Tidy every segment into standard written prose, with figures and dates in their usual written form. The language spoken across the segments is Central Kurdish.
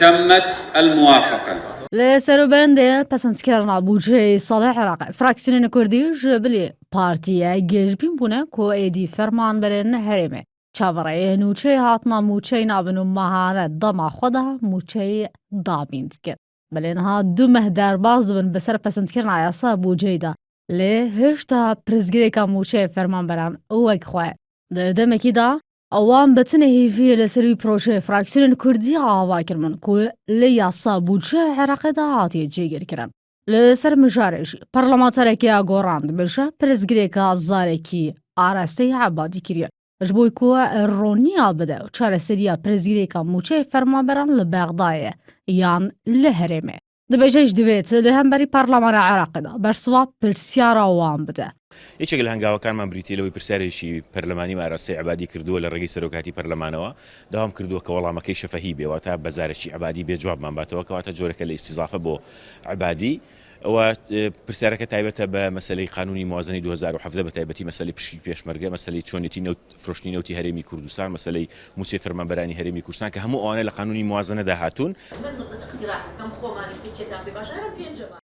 تمت الموافقة. لسروبند پسندکارنا بودجه صالح عراق فراکسیون کردیش بلی پارتیا گیجبین بونه کو ایدی فرمان برن هرمه چاوره نوچه هاتنا موچه نابنو مهانه دما خدا موچه دابیند کن بلی نها دو مهدر باز بن بسر پسندکارنا یاسا بودجه دا لی هشتا پرزگری که موچه فرمان برن اوک خواه دمکی دا ئەوان بەچنە هێڤیە لەسەروی پرۆژەیە فراکسیۆنên کوردی ئاواکردن کو لە یاسا بودجە عێراقیدا هاتیە جێگیرکردن لەسەر مژارێژی پەرلەمانتەرێکیان گۆڕاند بێژە پرزگرێکە زارێکی ئاراستەی عەبادی کردیە ji bo ku roniya bide û çareseriya prizgirêka mûçeyê fermanberan li Bexdayê yan li Herêmê. Dibêje ji divêt li hemberî Parlemana Iraqê da bersiva pirsyara wan bide. یەکێک لە هەنگاوەکانمان بریتیلەوەی پرسیارێکی پەرلەمانی ئاراستەی عەبادی کردووە لە ڕێگەی سەرۆکاتی پەرلەمانەوە داوام کردووە کە وەڵامەکەی شەفەهی بێ واتە بەزارێکی عەبادی بێ جوابمان باتەوە کەواتە جۆرەکە لە ئیستیزافە بۆ عەبادی ئەوە پرسیارەکە تایبەتە بە مەسەلەی قانونی موازنەی 2017 بە تایبەتی مەسەلەی پشکی پێشمەرگە مەسەلەی چۆنێتی فرۆشتنی نەوتی هەرێمی کوردستان مەسەلەی موچەی فەرمانبەرانی هەرێمی کوردستان کە هەموو ئەوانە لە قانونی موازنەدا هاتوون.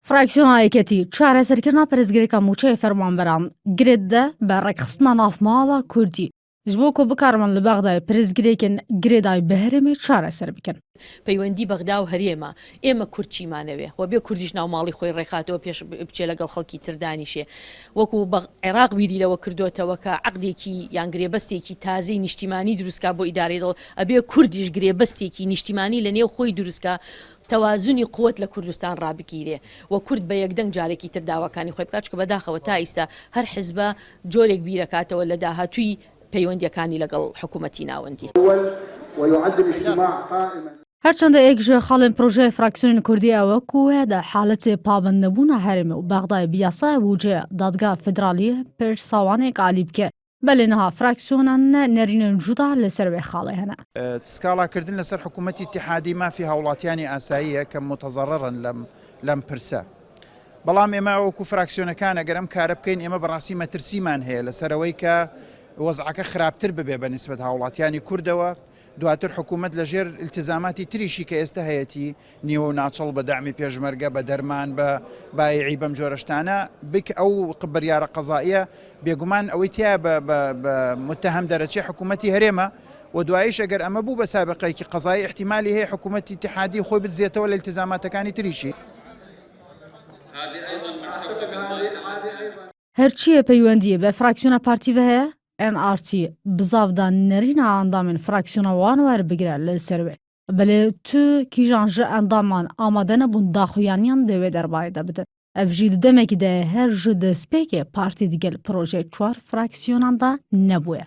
فراکسیۆنایەکەتی چارەسەرکردنا پرزگرێکە موچەی فەرمانبەران گرێدە بە ڕێکخستنا نافماوە کوردی ji bo ku bikarmin li Bexdayê pirizgirêkên girêdayî bi Herêmê çareser bikin. پەیوەندی بەغدا و هەرێمە ئێمە کورچیمانەوێ و بێ کوردیش ناو ماڵی خۆی ڕێخاتەوە پێش بچێ لەگەڵ خەڵکی تردانیشێ وەکو عێراق بیریلەوە کردوتەوە کە عەقدێکی یان گرێبەستێکی تازەی نیشتیمانی دروستکا بۆ ئیدارەی دڵ ئەبێ کوردیش گرێبەستێکی نیشتیمانی لە نێو خۆی دروستکە تەوازنی قوت لە کوردستان ڕابگیرێ و کورد بە یەکدەنگ جارێکی تر داواکانی خۆی بکات چکە بەداخەوە تا ئیستا هەر حیزبە جۆرێک بیرەکاتەوە لە داهاتووی پەیوەندیەکانی لەگەڵ حکوومەتی ناوەندی. هەرچەندە ئێکژە خاڵێن پرۆژەیە فراکسیۆنên کوردی ئەوە کوێ دە حالەتێ پابەندەبوونا هەرێمە و Bexdayê bi yasaya bûcê dadga federaliyê pêş sawanek alî bike belê niha fraksiyۆnan nerînên cuda li ser wê xaڵê hene. تسکاڵاکردن لەسەر حکوومەتی اتحادی مافی هاوڵاتیانی ئاساییە کە متەزەڕڕن لەم پرسە. بەڵام ئێمە وەکو فراکسیۆنەکان ئەگەر ئەم کارە بکەین ئێمە بەڕاستی مەترسیمان هەیە لەسەرەوەی کە وەزعەکە خراپتر ببێ بە نسبەت هاوڵاتیانی کوردەوە دواتر حکوومەت لەژێر التزاماتی تریشی کە ئێستا هەیەی نیوە و ناچڵ بە دامی پێشمەرگە بە دەرمان بە بایعی بەم جۆرەشتانە بک ئەو بڕیارە قەزاییە بێگومان ئەوەی تیا بە متهم دەرەچێ حکوومەتی هەرێمە و دوایش ئەگەر ئەمە بوو بە سابقەیەکی قەزایی احتیمالی هەیە حکوومەتی اتحادی خۆی بزیێتەوە لە التزاماتەکانی تریشی. هەرچیە پەیوەندیە بە فراکسیۆنە پارتیڤە هەیە NRT bizavda nerîna endamên fraksiyona wan werbigire li ser wê belê tu kîjan ji endaman amade nebûn daxuyaniyan dê wê derbarê de bidin. Ev jî di demekî de her ji destpêkê partî digel projeyê çwar fraksyonan da nebûye.